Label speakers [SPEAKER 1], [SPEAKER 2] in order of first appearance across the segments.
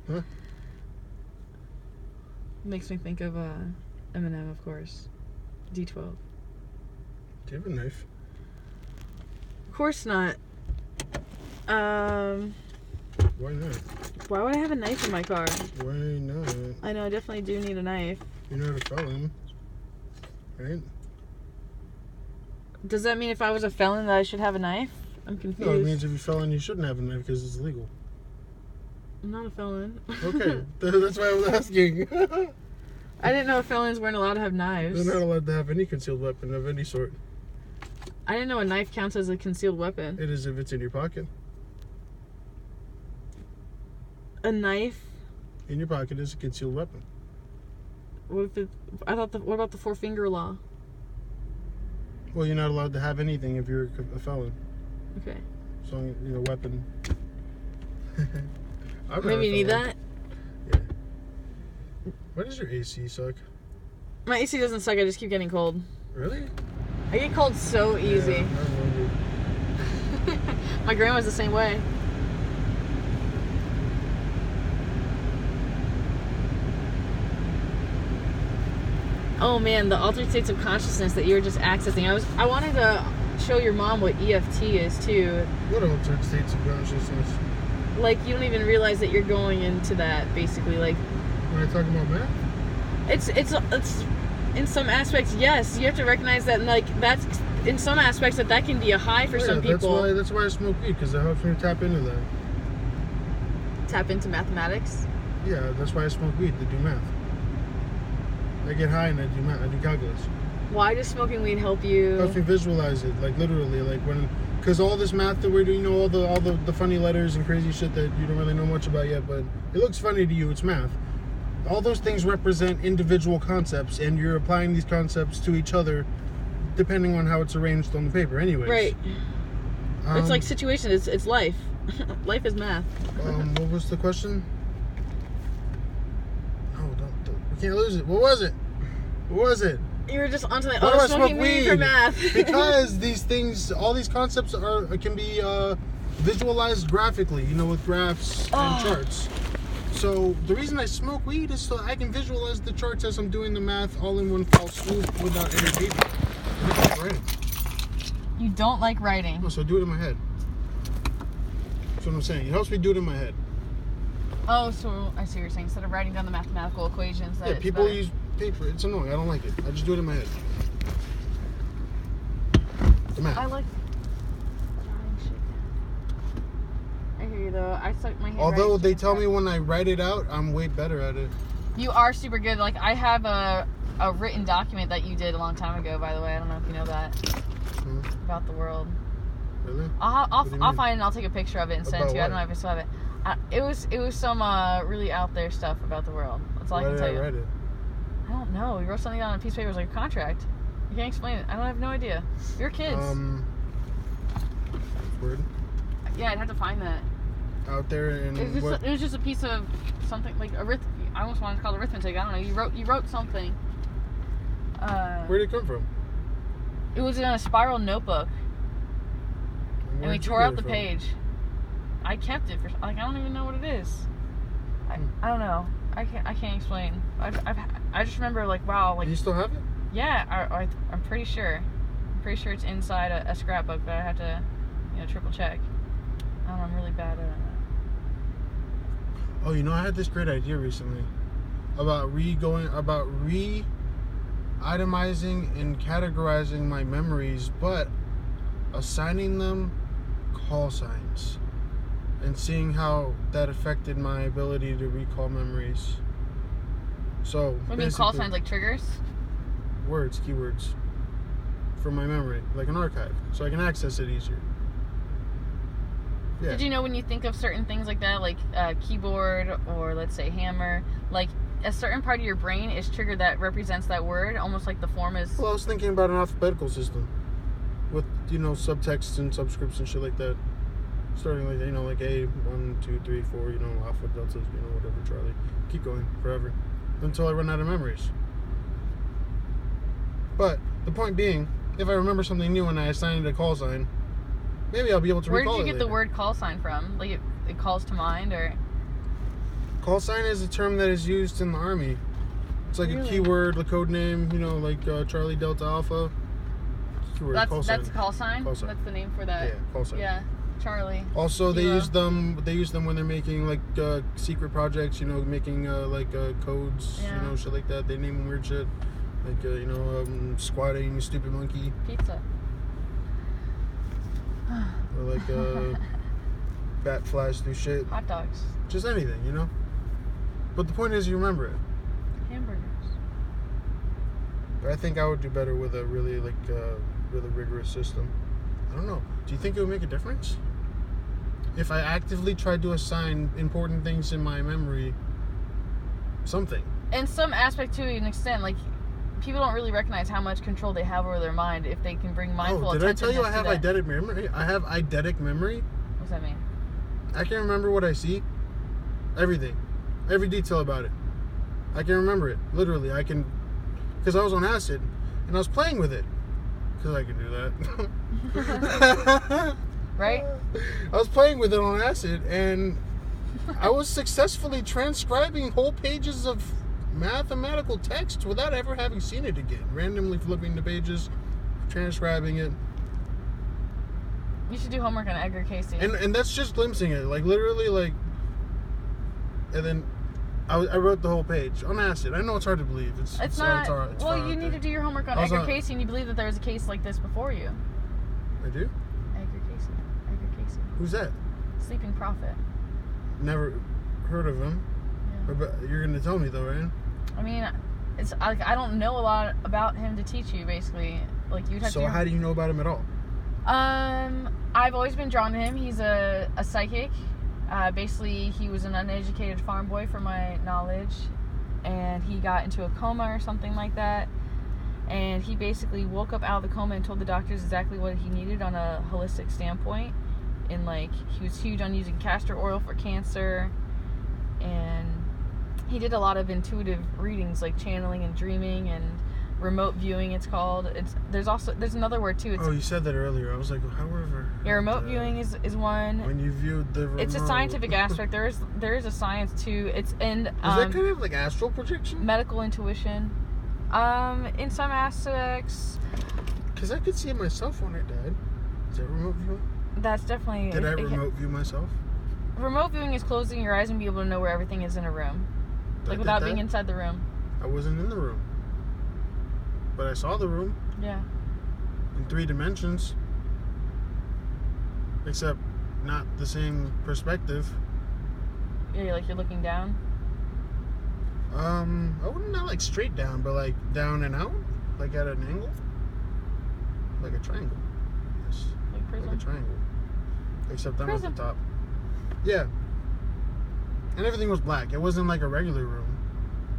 [SPEAKER 1] Huh?
[SPEAKER 2] Makes me think of Eminem, of course. D12.
[SPEAKER 1] Do you have a knife?
[SPEAKER 2] Of course not.
[SPEAKER 1] Why not?
[SPEAKER 2] Why would I have a knife in my car?
[SPEAKER 1] Why not?
[SPEAKER 2] I know, I definitely do need a knife.
[SPEAKER 1] You're not a felon, right?
[SPEAKER 2] Does that mean if I was a felon that I should have a knife? I'm confused.
[SPEAKER 1] No, it means if you're a felon, you shouldn't have a knife because it's illegal.
[SPEAKER 2] I'm not a felon.
[SPEAKER 1] Okay, that's why I was asking.
[SPEAKER 2] I didn't know felons weren't allowed to have knives.
[SPEAKER 1] They're not allowed to have any concealed weapon of any sort.
[SPEAKER 2] I didn't know a knife counts as a concealed weapon.
[SPEAKER 1] It is if it's in your pocket.
[SPEAKER 2] A knife?
[SPEAKER 1] In your pocket is a concealed weapon.
[SPEAKER 2] What if it? What about the 4-finger law?
[SPEAKER 1] Well, you're not allowed to have anything if you're a felon.
[SPEAKER 2] Okay.
[SPEAKER 1] So, weapon.
[SPEAKER 2] Maybe you need that?
[SPEAKER 1] Yeah. Why does your AC suck?
[SPEAKER 2] My AC doesn't suck, I just keep getting cold.
[SPEAKER 1] Really?
[SPEAKER 2] I get cold so easy.
[SPEAKER 1] Yeah, I wondered.
[SPEAKER 2] My grandma's the same way. Oh man, the altered states of consciousness that you were just accessing. I wanted to show your mom what EFT is too.
[SPEAKER 1] What altered states of consciousness?
[SPEAKER 2] Like you don't even realize that you're going into that basically. Like
[SPEAKER 1] When I talk about math?
[SPEAKER 2] it's in some aspects yes. You have to recognize that like that's in some aspects that can be a high for some people.
[SPEAKER 1] That's why I smoke weed, because it helps me tap into that.
[SPEAKER 2] Tap into mathematics.
[SPEAKER 1] Yeah, that's why I smoke weed, to do math. I get high and I do math. I do calculus.
[SPEAKER 2] Why does smoking weed help you?
[SPEAKER 1] Helps me visualize it, like literally, like when, because all this math that we're doing, all the funny letters and crazy shit that you don't really know much about yet, but it looks funny to you. It's math. All those things represent individual concepts, and you're applying these concepts to each other, depending on how it's arranged on the paper. Anyways,
[SPEAKER 2] Right. It's like situation. It's life. Life is math.
[SPEAKER 1] What was the question? No, don't. We can't lose it. What was it? What was it?
[SPEAKER 2] You were just onto that.
[SPEAKER 1] Why do I
[SPEAKER 2] Smoking
[SPEAKER 1] smoke
[SPEAKER 2] weed for math.
[SPEAKER 1] Because these things, all these concepts can be visualized graphically, with graphs and charts. So the reason I smoke weed is so I can visualize the charts as I'm doing the math all in one fell swoop without any paper. I don't like writing.
[SPEAKER 2] You don't like writing.
[SPEAKER 1] No, so I do it in my head. That's what I'm saying. It helps me do it in my head.
[SPEAKER 2] Oh, so I see what you're saying. Instead of writing down the mathematical equations,
[SPEAKER 1] Yeah, people use paper. It's annoying. I don't like it. I just do it in my head. The math.
[SPEAKER 2] I like writing shit down. I hear you though. I suck my hand.
[SPEAKER 1] Although they tell me when I write it out, I'm way better at it.
[SPEAKER 2] You are super good. Like I have a written document that you did a long time ago. By the way, I don't know if you know that about the world.
[SPEAKER 1] Really?
[SPEAKER 2] I'll find it and I'll take a picture of it and send it to you. I don't know if I still have it. It was some really out there stuff about the world. That's all I can tell you.
[SPEAKER 1] Why did I write it?
[SPEAKER 2] I don't know. We wrote something down on a piece of paper. It was like a contract. You can't explain it. I have no idea. You're kids.
[SPEAKER 1] Word.
[SPEAKER 2] Yeah, I'd have to find that.
[SPEAKER 1] Out there in
[SPEAKER 2] It was just a piece of something like I almost wanted to call it arithmetic. I don't know. You wrote something.
[SPEAKER 1] Where did it come from?
[SPEAKER 2] It was in a spiral notebook, and we tore out the page. I kept it for I don't even know what it is. I don't know. I can't explain. I just remember like wow like.
[SPEAKER 1] You still have it?
[SPEAKER 2] Yeah, I'm pretty sure. I'm pretty sure it's inside a scrapbook, but I have to triple check. I don't know. I'm really bad at it.
[SPEAKER 1] Oh, I had this great idea recently about re-itemizing and categorizing my memories, but assigning them call signs and seeing how that affected my ability to recall memories. So,
[SPEAKER 2] what do you mean call signs, like triggers?
[SPEAKER 1] Words, keywords from my memory, like an archive, so I can access it easier. Yeah.
[SPEAKER 2] Did you know when you think of certain things like that, like keyboard or let's say hammer, like a certain part of your brain is triggered that represents that word, almost like the form is...
[SPEAKER 1] Well, I was thinking about an alphabetical system with, subtext and subscripts and shit like that. Starting like, like A, 1, 2, 3, 4, alpha, deltas, whatever, Charlie. Keep going forever until I run out of memories. But the point being, if I remember something new and I assign it a call sign, maybe I'll be able to recall it.
[SPEAKER 2] Where did you get the word call sign from? Like it calls to mind, or?
[SPEAKER 1] Call sign is a term that is used in the Army. It's like a keyword, a code name, you know, like Charlie Delta Alpha. Keyword,
[SPEAKER 2] That's
[SPEAKER 1] call sign.
[SPEAKER 2] call sign?
[SPEAKER 1] Call sign.
[SPEAKER 2] That's the name for that.
[SPEAKER 1] Yeah, call sign.
[SPEAKER 2] Yeah, Charlie.
[SPEAKER 1] Also, they
[SPEAKER 2] Kilo.
[SPEAKER 1] use them. They use them when they're making like secret projects. You know, making codes.
[SPEAKER 2] Yeah.
[SPEAKER 1] You know, shit like that. They name them weird shit, like squatting, stupid monkey,
[SPEAKER 2] Pizza.
[SPEAKER 1] or like bat flies through shit.
[SPEAKER 2] Hot dogs.
[SPEAKER 1] Just anything, you know. But the point is, you remember it.
[SPEAKER 2] Hamburgers.
[SPEAKER 1] But I think I would do better with a really really rigorous system. I don't know. Do you think it would make a difference if I actively tried to assign important things in my memory? Something.
[SPEAKER 2] In some aspect, to an extent, like people don't really recognize how much control they have over their mind if they can bring mindful
[SPEAKER 1] attention. Did I tell you I have
[SPEAKER 2] that.
[SPEAKER 1] eidetic memory? I have eidetic memory.
[SPEAKER 2] What's that mean?
[SPEAKER 1] I can remember what I see. Everything. Every detail about it. I can remember it. Literally, I can... Because I was on acid, and I was playing with it. Because I can do that.
[SPEAKER 2] Right?
[SPEAKER 1] I was playing with it on acid, and I was successfully transcribing whole pages of mathematical text without ever having seen it again. Randomly flipping the pages, transcribing it.
[SPEAKER 2] You should do homework on Edgar Casey.
[SPEAKER 1] And that's just glimpsing it. Like, literally, like... And then I wrote the whole page on acid. I know it's hard to believe. It's
[SPEAKER 2] not.
[SPEAKER 1] It's
[SPEAKER 2] well, you need to do your homework on Edgar Casey, and you believe that there was a case like this before you.
[SPEAKER 1] I do?
[SPEAKER 2] Edgar Casey.
[SPEAKER 1] Who's that?
[SPEAKER 2] Sleeping Prophet.
[SPEAKER 1] Never heard of him.
[SPEAKER 2] Yeah.
[SPEAKER 1] But you're going to tell me, though, right?
[SPEAKER 2] I mean, it's like I don't know a lot about him to teach you, basically. Like, you'd have to...
[SPEAKER 1] So how do you know about him at all?
[SPEAKER 2] I've always been drawn to him. He's a psychic. Basically, he was an uneducated farm boy, from my knowledge, and he got into a coma or something like that. And he basically woke up out of the coma and told the doctors exactly what he needed on a holistic standpoint. And like, he was huge on using castor oil for cancer, and he did a lot of intuitive readings, like channeling and dreaming and remote viewing, it's called. There's another word too.
[SPEAKER 1] You said that earlier. I was like, however.
[SPEAKER 2] Yeah, remote viewing is one.
[SPEAKER 1] When you viewed the remote.
[SPEAKER 2] It's a scientific aspect. There is a science too. It's in
[SPEAKER 1] is that kind of like astral projection?
[SPEAKER 2] Medical intuition. In some aspects.
[SPEAKER 1] Because I could see it myself when I died. Is that remote viewing?
[SPEAKER 2] That's definitely.
[SPEAKER 1] Did I remote view myself?
[SPEAKER 2] Remote viewing is closing your eyes and be able to know where everything is in a room, like without being inside the room.
[SPEAKER 1] I wasn't in the room. But I saw the room.
[SPEAKER 2] Yeah.
[SPEAKER 1] In 3 dimensions. Except not the same perspective.
[SPEAKER 2] Yeah, like you're looking down.
[SPEAKER 1] I wouldn't not like straight down, but like down and out, like at an angle, like a triangle. Yes.
[SPEAKER 2] Like prism.
[SPEAKER 1] Like a triangle. Except I'm
[SPEAKER 2] Prism.
[SPEAKER 1] at the top. Yeah. And everything was black. It wasn't like a regular room.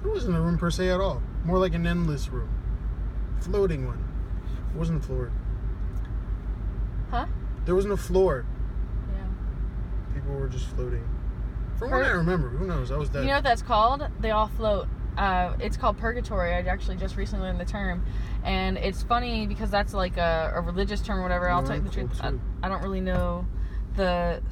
[SPEAKER 1] It wasn't a room per se at all. More like an endless room. Floating one. It wasn't floored.
[SPEAKER 2] Huh?
[SPEAKER 1] There was no floor.
[SPEAKER 2] Yeah.
[SPEAKER 1] People were just floating. From what I remember, who knows? I was dead.
[SPEAKER 2] You know what that's called? They all float. It's called purgatory. I actually just recently learned the term, and it's funny because that's like a religious term or whatever. I'll tell you the truth. I don't really know the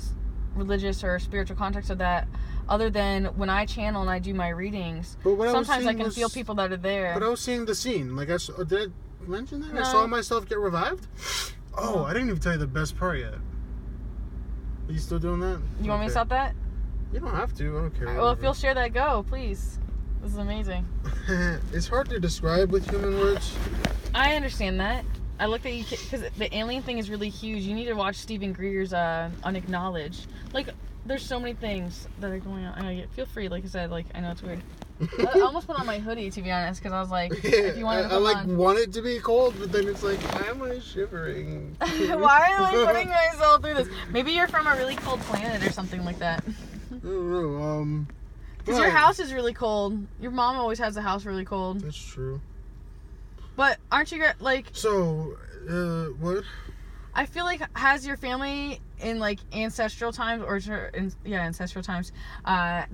[SPEAKER 2] religious or spiritual context of that, other than when I channel and I do my readings. Sometimes I can feel people that are there.
[SPEAKER 1] But I was seeing the scene. Like did I mention that?
[SPEAKER 2] No.
[SPEAKER 1] I saw myself get revived. Oh, I didn't even tell you the best part yet. Are you still doing that?
[SPEAKER 2] You want me to stop that?
[SPEAKER 1] You don't have to. I don't care.
[SPEAKER 2] Well, if you'll share that, go, please. This is amazing.
[SPEAKER 1] It's hard to describe with human words.
[SPEAKER 2] I understand that. I looked at you because the alien thing is really huge. You need to watch Stephen Greer's Unacknowledged. Like, there's so many things that are going on. Feel free, like I said. Like, I know it's weird. I almost put on my hoodie, to be honest, because I was like, if you want to put
[SPEAKER 1] I want it to be cold, but then it's like, why am I shivering?
[SPEAKER 2] Why am I putting myself through this? Maybe you're from a really cold planet or something like that.
[SPEAKER 1] I don't know.
[SPEAKER 2] Because your house is really cold. Your mom always has the house really cold.
[SPEAKER 1] That's true.
[SPEAKER 2] But aren't you like?
[SPEAKER 1] So, what?
[SPEAKER 2] I feel like has your family in like ancestral times ancestral times?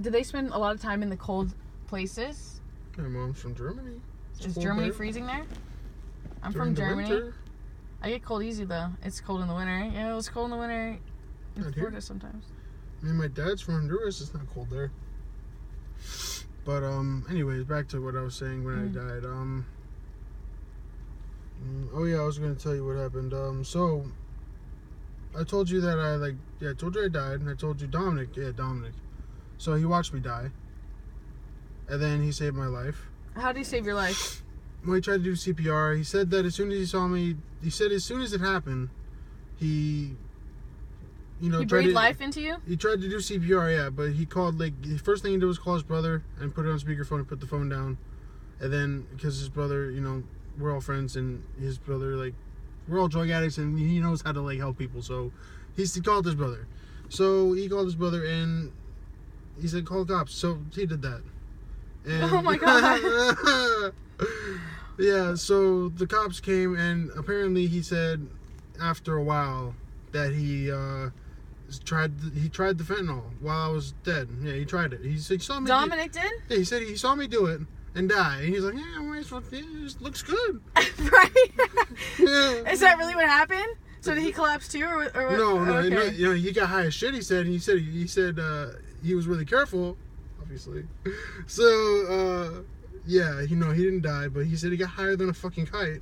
[SPEAKER 2] Do they spend a lot of time in the cold places?
[SPEAKER 1] My mom's from Germany.
[SPEAKER 2] Is Germany freezing there? I'm from Germany.
[SPEAKER 1] Winter?
[SPEAKER 2] I get cold easy though. It's cold in the winter. Yeah, it was cold in the winter in
[SPEAKER 1] Not
[SPEAKER 2] Florida
[SPEAKER 1] here.
[SPEAKER 2] sometimes.
[SPEAKER 1] I mean, my dad's from Honduras. It's not cold there. But anyways, back to what I was saying when I died. Oh yeah, I was gonna tell you what happened. So I told you that I told you I died, and I told you Dominic. So he watched me die, and then he saved my life.
[SPEAKER 2] How did he save your life?
[SPEAKER 1] Well, he tried to do CPR. He said that as soon as he saw me, he said as soon as it happened, he
[SPEAKER 2] breathed life into you?
[SPEAKER 1] He tried to do CPR, yeah, but he called, the first thing he did was call his brother and put it on speakerphone and put the phone down. And then, because his brother, we're all friends, and his brother, we're all drug addicts, and he knows how to, help people, so he called his brother. So he called his brother, and he said, call the cops. So he did that. And,
[SPEAKER 2] oh my God.
[SPEAKER 1] Yeah, so the cops came, and apparently he said after a while that he tried the fentanyl while I was dead. Yeah, he tried it. He saw me.
[SPEAKER 2] Dominic did?
[SPEAKER 1] Yeah, he said he saw me do it and die. And he's like, yeah, it looks good.
[SPEAKER 2] Right?
[SPEAKER 1] Yeah.
[SPEAKER 2] Is that really what happened? So did he collapse too, or what?
[SPEAKER 1] No,
[SPEAKER 2] okay.
[SPEAKER 1] he got high as shit. He said he he was really careful, obviously. So yeah, he didn't die, but he said he got higher than a fucking kite.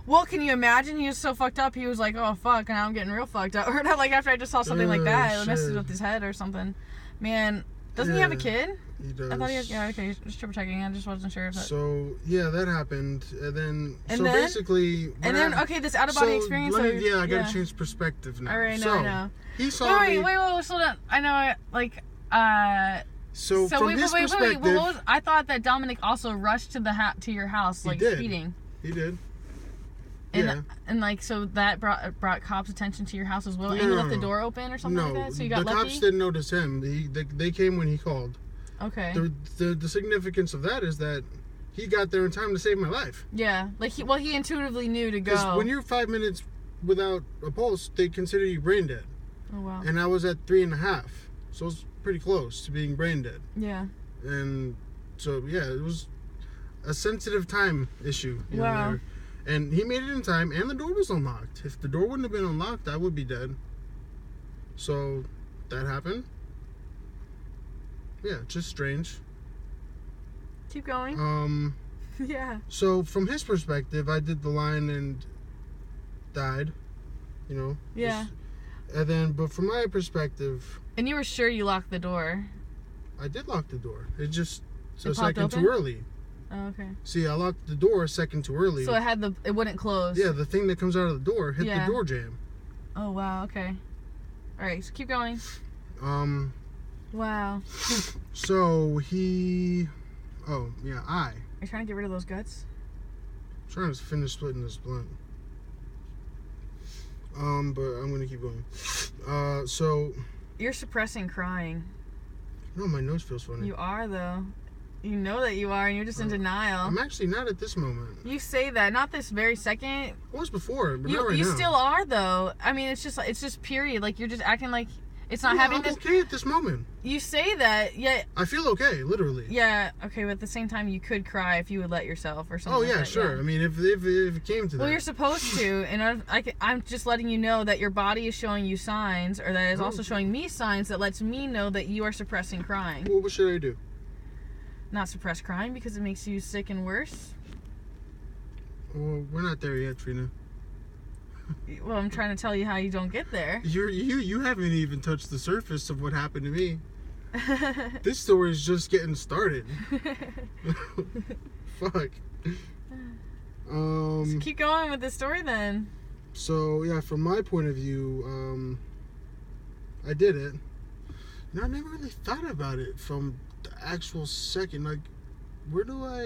[SPEAKER 2] Well, can you imagine? He was so fucked up. He was like, "Oh fuck!" Now I'm getting real fucked up. Or not, after I just saw something like that, it messes with his head or something. Man, doesn't he have a kid?
[SPEAKER 1] He does.
[SPEAKER 2] I thought he had. Yeah, okay, just triple checking. I just wasn't sure if that.
[SPEAKER 1] So yeah, that happened, and then
[SPEAKER 2] basically. And then this out of body experience.
[SPEAKER 1] I got to change perspective now.
[SPEAKER 2] All right,
[SPEAKER 1] so,
[SPEAKER 2] I know.
[SPEAKER 1] He saw me.
[SPEAKER 2] Wait, slow down. I know,
[SPEAKER 1] So from his perspective,
[SPEAKER 2] wait. I thought that Dominic also rushed to your house, speeding.
[SPEAKER 1] He did.
[SPEAKER 2] And so that brought cops' attention to your house as well. And you left the door open or something like that. So you got lucky.
[SPEAKER 1] The cops didn't notice him. They came when he called.
[SPEAKER 2] Okay.
[SPEAKER 1] The significance of that is that he got there in time to save my life.
[SPEAKER 2] Yeah, he intuitively knew to go.
[SPEAKER 1] Because when you're 5 minutes without a pulse, they consider you brain dead.
[SPEAKER 2] Oh wow.
[SPEAKER 1] And I was at 3.5, so it's pretty close to being brain dead.
[SPEAKER 2] Yeah.
[SPEAKER 1] And so yeah, it was a sensitive time issue.
[SPEAKER 2] Wow.
[SPEAKER 1] There. And he made it in time, and the door was unlocked. If the door wouldn't have been unlocked, I would be dead. So that happened. Yeah, just strange.
[SPEAKER 2] Keep going. Yeah.
[SPEAKER 1] So from his perspective, I did the line and died.
[SPEAKER 2] Yeah.
[SPEAKER 1] And then, but from my perspective.
[SPEAKER 2] And you were sure you locked the door.
[SPEAKER 1] I did lock the door. It just a
[SPEAKER 2] second
[SPEAKER 1] too early.
[SPEAKER 2] Oh, okay.
[SPEAKER 1] See, I locked the door a second too early.
[SPEAKER 2] So it wouldn't close.
[SPEAKER 1] Yeah, the thing that comes out of the door hit the door jamb.
[SPEAKER 2] Oh wow. Okay. All right. So keep going. Wow.
[SPEAKER 1] So he. Oh yeah,
[SPEAKER 2] Are you trying to get rid of those guts?
[SPEAKER 1] I'm trying to finish splitting this blunt. But I'm gonna keep going. So.
[SPEAKER 2] You're suppressing crying.
[SPEAKER 1] No, my nose feels funny.
[SPEAKER 2] You are though. You know that you are, and you're just in denial.
[SPEAKER 1] I'm actually not at this moment.
[SPEAKER 2] You say that, not this very second.
[SPEAKER 1] I was before, but not right now.
[SPEAKER 2] You still are though. I mean, it's just period. Like you're just acting like it's not having this.
[SPEAKER 1] I'm okay at this moment.
[SPEAKER 2] You say that, yet.
[SPEAKER 1] I feel okay, literally.
[SPEAKER 2] Yeah, okay, but at the same time, you could cry if you would let yourself or something.
[SPEAKER 1] Oh yeah,
[SPEAKER 2] like that,
[SPEAKER 1] sure.
[SPEAKER 2] Yeah.
[SPEAKER 1] I mean, if it came to that.
[SPEAKER 2] Well, you're supposed to, and I'm just letting you know that your body is showing you signs, or that is also showing me signs that lets me know that you are suppressing crying.
[SPEAKER 1] Well, what should I do?
[SPEAKER 2] Not suppress crying because it makes you sick and worse.
[SPEAKER 1] Well, we're not there yet, Trina.
[SPEAKER 2] Well, I'm trying to tell you how you don't get there.
[SPEAKER 1] You haven't even touched the surface of what happened to me. This story is just getting started. Fuck.
[SPEAKER 2] So keep going with the story then.
[SPEAKER 1] So yeah, from my point of view, I did it. I never really thought about it from the actual second. Like, when do I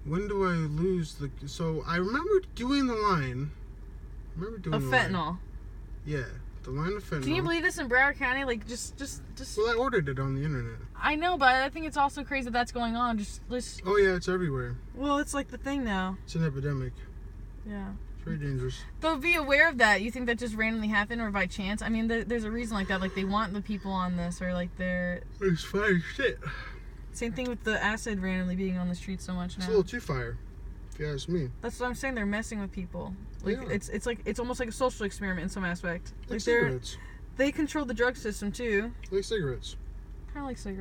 [SPEAKER 1] lose the? So I remember doing the line.
[SPEAKER 2] Of fentanyl.
[SPEAKER 1] Yeah, the line of fentanyl.
[SPEAKER 2] Can you believe this in Broward County? Like, just.
[SPEAKER 1] Well, I ordered it on the internet.
[SPEAKER 2] I know, but I think it's also crazy that's going on. Just.
[SPEAKER 1] Oh yeah, it's everywhere.
[SPEAKER 2] Well, it's like the thing now.
[SPEAKER 1] It's an epidemic.
[SPEAKER 2] Yeah.
[SPEAKER 1] It's very dangerous.
[SPEAKER 2] Though, be aware of that. You think that just randomly happened or by chance? I mean, there's a reason like that. Like, they want the people on this, or like they're.
[SPEAKER 1] It's fire shit.
[SPEAKER 2] Same thing with the acid randomly being on the street so much now.
[SPEAKER 1] It's a little too fire, if you ask me.
[SPEAKER 2] That's what I'm saying. They're messing with people. Like it's almost like a social experiment in some aspect.
[SPEAKER 1] Like cigarettes.
[SPEAKER 2] They control the drug system too.
[SPEAKER 1] Like cigarettes.
[SPEAKER 2] Kind of like cigarettes.